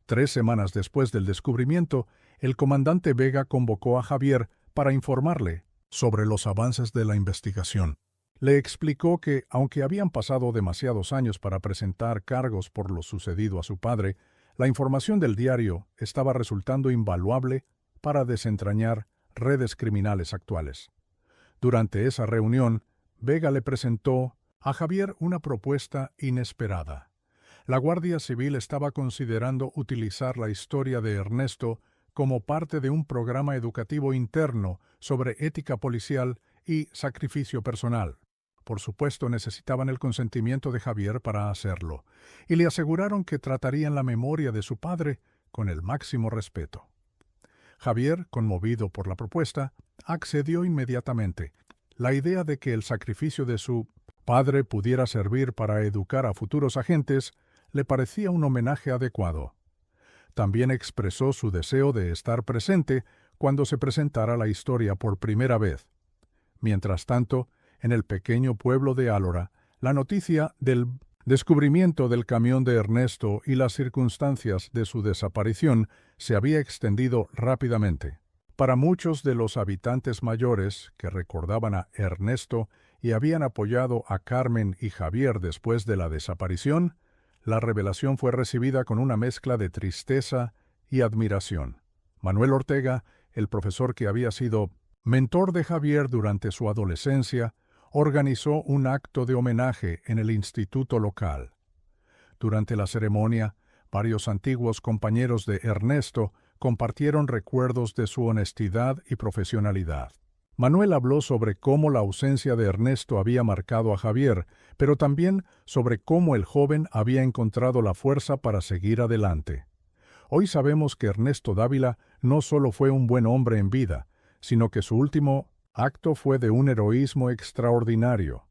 3 semanas después del descubrimiento, el comandante Vega convocó a Javier para informarle sobre los avances de la investigación. Le explicó que, aunque habían pasado demasiados años para presentar cargos por lo sucedido a su padre, la información del diario estaba resultando invaluable para desentrañar redes criminales actuales. Durante esa reunión, Vega le presentó a Javier una propuesta inesperada. La Guardia Civil estaba considerando utilizar la historia de Ernesto como parte de un programa educativo interno sobre ética policial y sacrificio personal. por supuesto, necesitaban el consentimiento de Javier para hacerlo, y le aseguraron que tratarían la memoria de su padre con el máximo respeto. Javier, conmovido por la propuesta, accedió inmediatamente. La idea de que el sacrificio de su padre pudiera servir para educar a futuros agentes le parecía un homenaje adecuado. También expresó su deseo de estar presente cuando se presentara la historia por primera vez. Mientras tanto, en el pequeño pueblo de Álora, la noticia del descubrimiento del camión de Ernesto y las circunstancias de su desaparición se había extendido rápidamente. Para muchos de los habitantes mayores que recordaban a Ernesto y habían apoyado a Carmen y Javier después de la desaparición, la revelación fue recibida con una mezcla de tristeza y admiración. Manuel Ortega, el profesor que había sido mentor de Javier durante su adolescencia, organizó un acto de homenaje en el instituto local. Durante la ceremonia, varios antiguos compañeros de Ernesto compartieron recuerdos de su honestidad y profesionalidad. Manuel habló sobre cómo la ausencia de Ernesto había marcado a Javier, pero también sobre cómo el joven había encontrado la fuerza para seguir adelante. Hoy sabemos que Ernesto Dávila no solo fue un buen hombre en vida, sino que su último acto fue de un heroísmo extraordinario.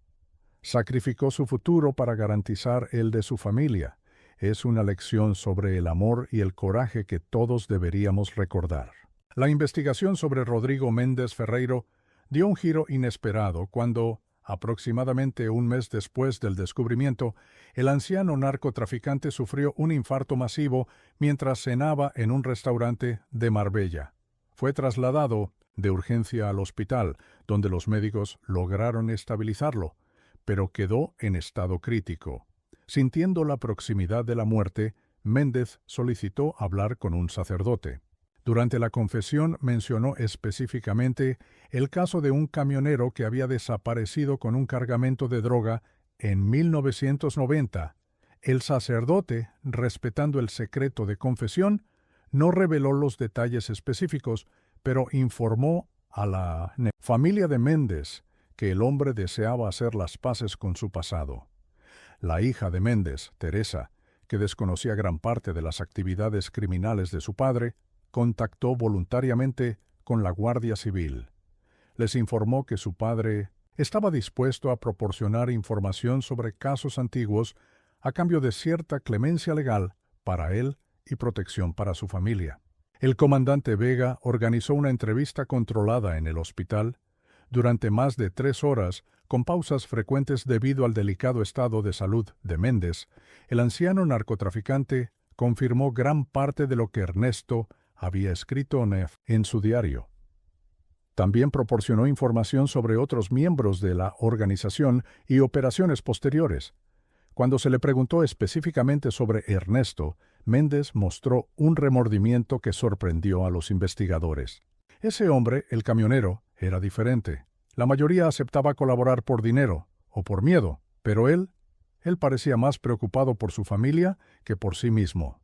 Sacrificó su futuro para garantizar el de su familia. Es una lección sobre el amor y el coraje que todos deberíamos recordar. La investigación sobre Rodrigo Méndez Ferreiro dio un giro inesperado cuando, aproximadamente un mes después del descubrimiento, el anciano narcotraficante sufrió un infarto masivo mientras cenaba en un restaurante de Marbella. Fue trasladado de urgencia al hospital, donde los médicos lograron estabilizarlo, pero quedó en estado crítico. Sintiendo la proximidad de la muerte, Méndez solicitó hablar con un sacerdote. Durante la confesión mencionó específicamente el caso de un camionero que había desaparecido con un cargamento de droga en 1990. El sacerdote, respetando el secreto de confesión, no reveló los detalles específicos, pero informó a la familia de Méndez que el hombre deseaba hacer las paces con su pasado. La hija de Méndez, Teresa, que desconocía gran parte de las actividades criminales de su padre, contactó voluntariamente con la Guardia Civil. Les informó que su padre estaba dispuesto a proporcionar información sobre casos antiguos a cambio de cierta clemencia legal para él y protección para su familia. El comandante Vega organizó una entrevista controlada en el hospital durante más de 3 horas, con pausas frecuentes debido al delicado estado de salud de Méndez. El anciano narcotraficante confirmó gran parte de lo que Ernesto había escrito en su diario. También proporcionó información sobre otros miembros de la organización y operaciones posteriores. Cuando se le preguntó específicamente sobre Ernesto, Méndez mostró un remordimiento que sorprendió a los investigadores. Ese hombre, el camionero, era diferente. La mayoría aceptaba colaborar por dinero o por miedo, pero él parecía más preocupado por su familia que por sí mismo.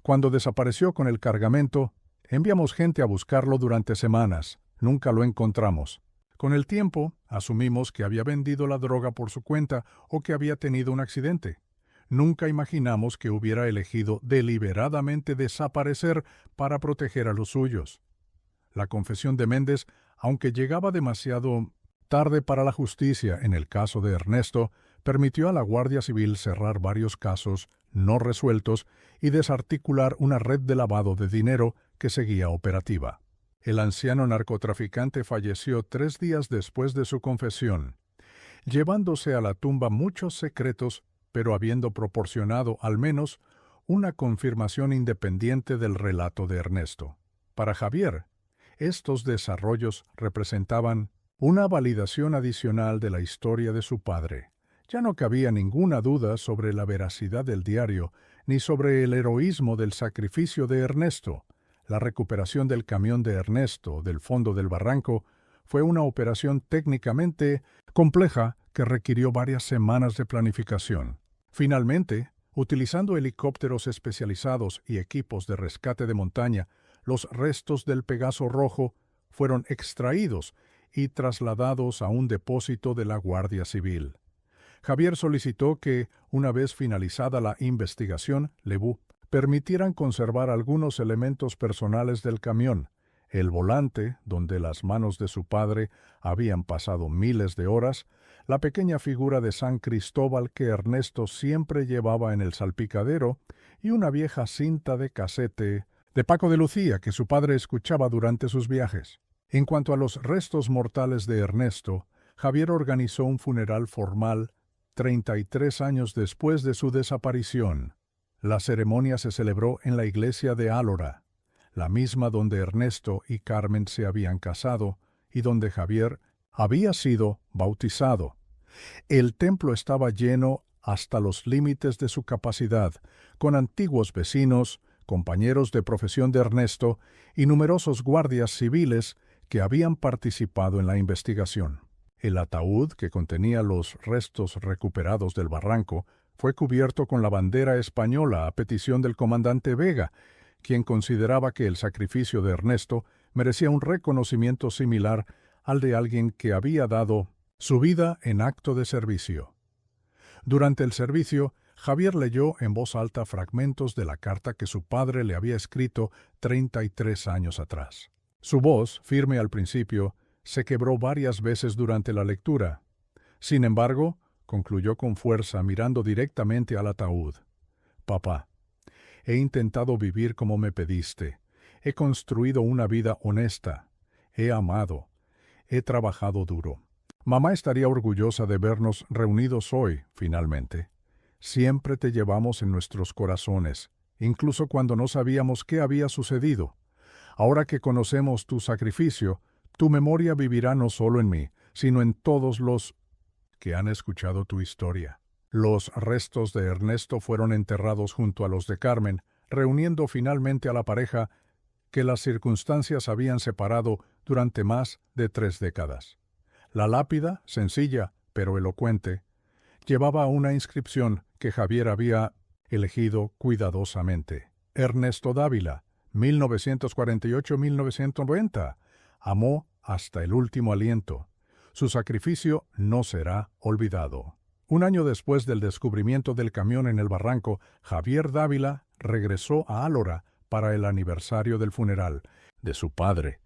Cuando desapareció con el cargamento, enviamos gente a buscarlo durante semanas. Nunca lo encontramos. Con el tiempo, asumimos que había vendido la droga por su cuenta o que había tenido un accidente. Nunca imaginamos que hubiera elegido deliberadamente desaparecer para proteger a los suyos. La confesión de Méndez, aunque llegaba demasiado tarde para la justicia en el caso de Ernesto, permitió a la Guardia Civil cerrar varios casos no resueltos y desarticular una red de lavado de dinero que seguía operativa. El anciano narcotraficante falleció 3 días después de su confesión, llevándose a la tumba muchos secretos, pero habiendo proporcionado al menos una confirmación independiente del relato de Ernesto. Para Javier, estos desarrollos representaban una validación adicional de la historia de su padre. Ya no cabía ninguna duda sobre la veracidad del diario, ni sobre el heroísmo del sacrificio de Ernesto. La recuperación del camión de Ernesto del fondo del barranco fue una operación técnicamente compleja que requirió varias semanas de planificación. Finalmente, utilizando helicópteros especializados y equipos de rescate de montaña, los restos del Pegaso Rojo fueron extraídos y trasladados a un depósito de la Guardia Civil. Javier solicitó que, una vez finalizada la investigación, Lebu permitieran conservar algunos elementos personales del camión: el volante, donde las manos de su padre habían pasado miles de horas, la pequeña figura de San Cristóbal que Ernesto siempre llevaba en el salpicadero y una vieja cinta de casete de Paco de Lucía que su padre escuchaba durante sus viajes. En cuanto a los restos mortales de Ernesto, Javier organizó un funeral formal 33 años después de su desaparición. La ceremonia se celebró en la iglesia de Álora, la misma donde Ernesto y Carmen se habían casado y donde Javier había sido bautizado. El templo estaba lleno hasta los límites de su capacidad, con antiguos vecinos, compañeros de profesión de Ernesto y numerosos guardias civiles que habían participado en la investigación. El ataúd, que contenía los restos recuperados del barranco, fue cubierto con la bandera española a petición del comandante Vega, quien consideraba que el sacrificio de Ernesto merecía un reconocimiento similar al de alguien que había dado su vida en acto de servicio. Durante el servicio, Javier leyó en voz alta fragmentos de la carta que su padre le había escrito 33 años atrás. Su voz, firme al principio, se quebró varias veces durante la lectura. Sin embargo, concluyó con fuerza mirando directamente al ataúd: «Papá, he intentado vivir como me pediste. He construido una vida honesta. He amado. He trabajado duro. Mamá estaría orgullosa de vernos reunidos hoy, finalmente. Siempre te llevamos en nuestros corazones, incluso cuando no sabíamos qué había sucedido. Ahora que conocemos tu sacrificio, tu memoria vivirá no solo en mí, sino en todos los que han escuchado tu historia». Los restos de Ernesto fueron enterrados junto a los de Carmen, reuniendo finalmente a la pareja que las circunstancias habían separado durante más de 3 décadas. La lápida, sencilla pero elocuente, llevaba una inscripción que Javier había elegido cuidadosamente: Ernesto Dávila, 1948-1990. Amó hasta el último aliento. Su sacrificio no será olvidado. Un año después del descubrimiento del camión en el barranco, Javier Dávila regresó a Álora para el aniversario del funeral de su padre.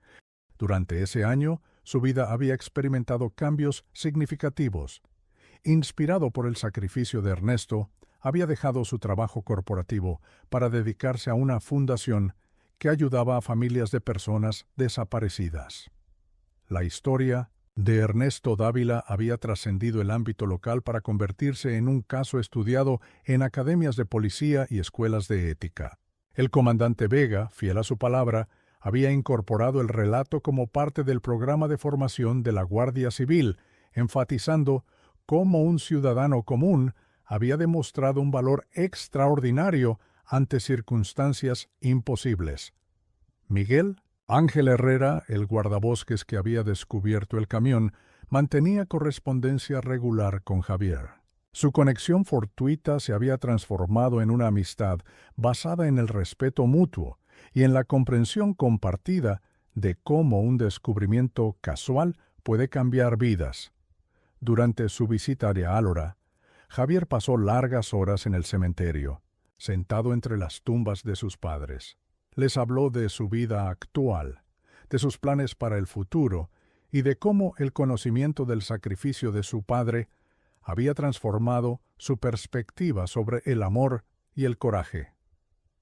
Durante ese año, su vida había experimentado cambios significativos. Inspirado por el sacrificio de Ernesto, había dejado su trabajo corporativo para dedicarse a una fundación que ayudaba a familias de personas desaparecidas. La historia de Ernesto Dávila había trascendido el ámbito local para convertirse en un caso estudiado en academias de policía y escuelas de ética. El comandante Vega, fiel a su palabra, había incorporado el relato como parte del programa de formación de la Guardia Civil, enfatizando cómo un ciudadano común había demostrado un valor extraordinario ante circunstancias imposibles. Miguel Ángel Herrera, el guardabosques que había descubierto el camión, mantenía correspondencia regular con Javier. Su conexión fortuita se había transformado en una amistad basada en el respeto mutuo y en la comprensión compartida de cómo un descubrimiento casual puede cambiar vidas. Durante su visita a Álora, Javier pasó largas horas en el cementerio, sentado entre las tumbas de sus padres. Les habló de su vida actual, de sus planes para el futuro y de cómo el conocimiento del sacrificio de su padre había transformado su perspectiva sobre el amor y el coraje.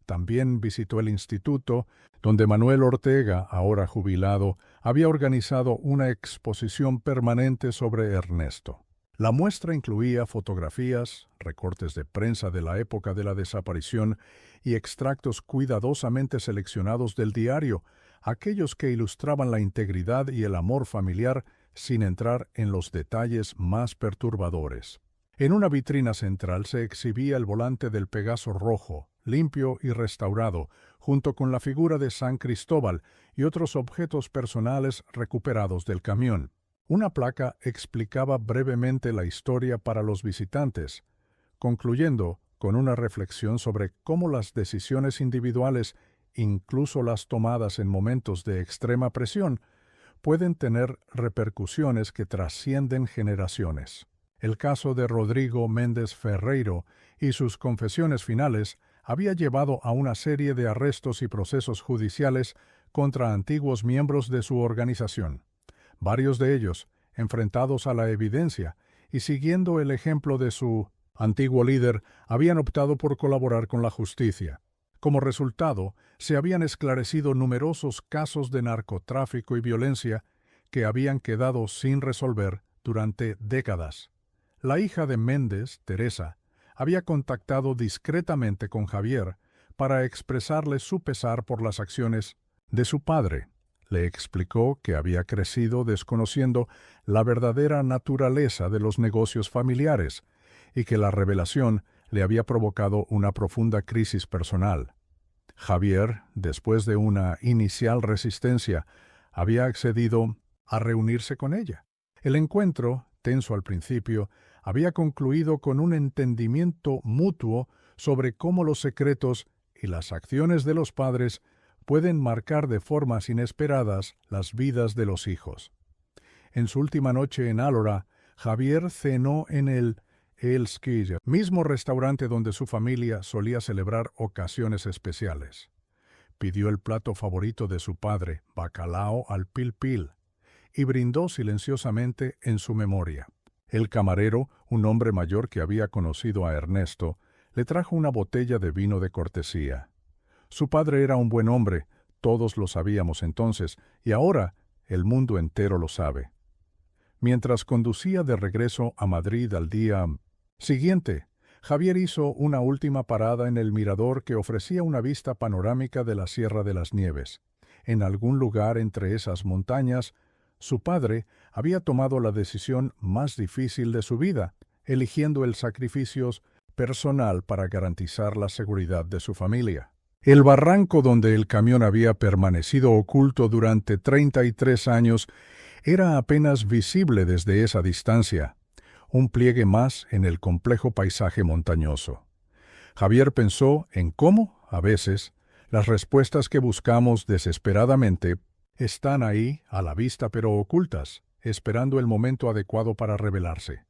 También visitó el instituto, donde Manuel Ortega, ahora jubilado, había organizado una exposición permanente sobre Ernesto. La muestra incluía fotografías, recortes de prensa de la época de la desaparición y extractos cuidadosamente seleccionados del diario, aquellos que ilustraban la integridad y el amor familiar sin entrar en los detalles más perturbadores. En una vitrina central se exhibía el volante del Pegaso rojo, limpio y restaurado, junto con la figura de San Cristóbal y otros objetos personales recuperados del camión. Una placa explicaba brevemente la historia para los visitantes, concluyendo con una reflexión sobre cómo las decisiones individuales, incluso las tomadas en momentos de extrema presión, pueden tener repercusiones que trascienden generaciones. El caso de Rodrigo Méndez Ferreiro y sus confesiones finales había llevado a una serie de arrestos y procesos judiciales contra antiguos miembros de su organización, varios de ellos enfrentados a la evidencia y siguiendo el ejemplo de su antiguo líder, habían optado por colaborar con la justicia. Como resultado, se habían esclarecido numerosos casos de narcotráfico y violencia que habían quedado sin resolver durante décadas. La hija de Méndez, Teresa, había contactado discretamente con Javier para expresarle su pesar por las acciones de su padre. Le explicó que había crecido desconociendo la verdadera naturaleza de los negocios familiares y que la revelación le había provocado una profunda crisis personal. Javier, después de una inicial resistencia, había accedido a reunirse con ella. El encuentro, tenso al principio, había concluido con un entendimiento mutuo sobre cómo los secretos y las acciones de los padres pueden marcar de formas inesperadas las vidas de los hijos. En su última noche en Álora, Javier cenó en el Elskir, mismo restaurante donde su familia solía celebrar ocasiones especiales. Pidió el plato favorito de su padre, bacalao al pil pil, y brindó silenciosamente en su memoria. El camarero, un hombre mayor que había conocido a Ernesto, le trajo una botella de vino de cortesía. Su padre era un buen hombre, todos lo sabíamos entonces, y ahora el mundo entero lo sabe. Mientras conducía de regreso a Madrid al día siguiente, Javier hizo una última parada en el mirador que ofrecía una vista panorámica de la Sierra de las Nieves. En algún lugar entre esas montañas, su padre había tomado la decisión más difícil de su vida, eligiendo el sacrificio personal para garantizar la seguridad de su familia. El barranco donde el camión había permanecido oculto durante 33 años era apenas visible desde esa distancia, un pliegue más en el complejo paisaje montañoso. Javier pensó en cómo, a veces, las respuestas que buscamos desesperadamente están ahí, a la vista pero ocultas, esperando el momento adecuado para revelarse.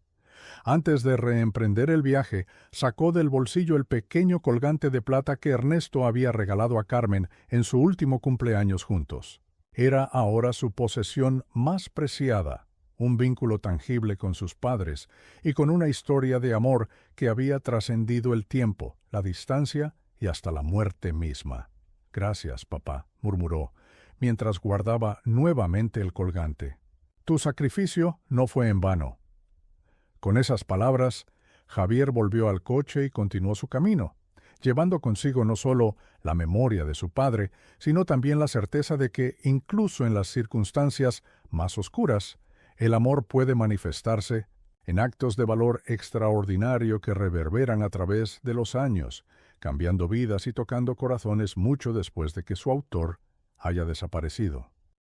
Antes de reemprender el viaje, sacó del bolsillo el pequeño colgante de plata que Ernesto había regalado a Carmen en su último cumpleaños juntos. Era ahora su posesión más preciada, un vínculo tangible con sus padres y con una historia de amor que había trascendido el tiempo, la distancia y hasta la muerte misma. «Gracias, papá», murmuró, mientras guardaba nuevamente el colgante. «Tu sacrificio no fue en vano». Con esas palabras, Javier volvió al coche y continuó su camino, llevando consigo no solo la memoria de su padre, sino también la certeza de que, incluso en las circunstancias más oscuras, el amor puede manifestarse en actos de valor extraordinario que reverberan a través de los años, cambiando vidas y tocando corazones mucho después de que su autor haya desaparecido.